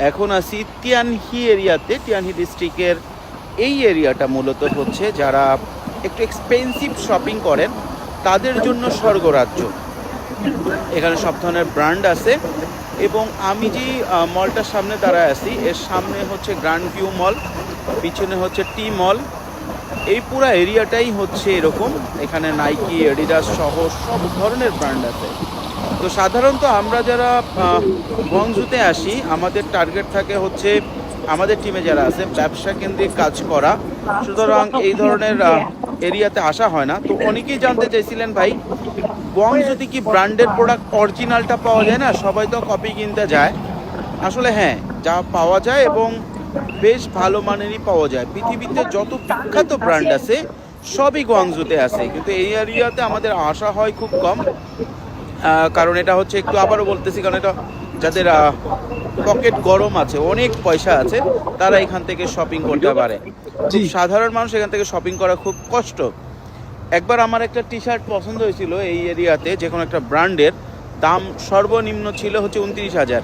এখন আছি তিয়ানহি এরিয়াতে। তিয়ানহি ডিস্ট্রিক্টের এই এরিয়াটা মূলত হচ্ছে যারা একটু এক্সপেন্সিভ শপিং করেন তাদের জন্য স্বর্গরাজ্য। এখানে সব ধরনের ব্র্যান্ড আছে এবং আমি যে মলটার সামনে দাঁড়ায় আছি এর সামনে হচ্ছে গ্র্যান্ড ভিউ মল, পিছনে হচ্ছে টি মল। এই পুরো এরিয়াটাই হচ্ছে এরকম। এখানে নাইকি, এডিডাস সহ সব ধরনের ব্র্যান্ড আছে। তো সাধারণত আমরা যারা গুয়াংজুতে আসি আমাদের টার্গেট থাকে হচ্ছে আমাদের টিমে যারা আছে ব্যবসা কেন্দ্রিক কাজ করা, সুতরাং এই ধরনের এরিয়াতে আসা হয় না। তো অনেকেই জানতে চাইছিলেন ভাই গুয়াংজুতে কি ব্র্যান্ডের প্রোডাক্ট অরিজিনালটা পাওয়া যায় না, সবাই তো কপি কিনতে যায়। আসলে হ্যাঁ, যা পাওয়া যায় এবং বেশ ভালো মানেরই পাওয়া যায়। পৃথিবীতে যত বিখ্যাত ব্র্যান্ড আছে সবই গুয়াংজুতে আছে, কিন্তু এই এরিয়াতে আমাদের আসা হয় খুব কম। কারণ এটা হচ্ছে একটু আবারও বলতেছি, কারণ এটা যাদের পকেট গরম আছে, অনেক পয়সা আছে, তারা এখান থেকে শপিং করতে পারে। খুব সাধারণ মানুষ এখান থেকে শপিং করা খুব কষ্ট। একবার আমার একটা টি শার্ট পছন্দ হয়েছিল এই এরিয়াতে, যে কোনো একটা ব্র্যান্ডের, দাম সর্বনিম্ন ছিল হচ্ছে 29,000।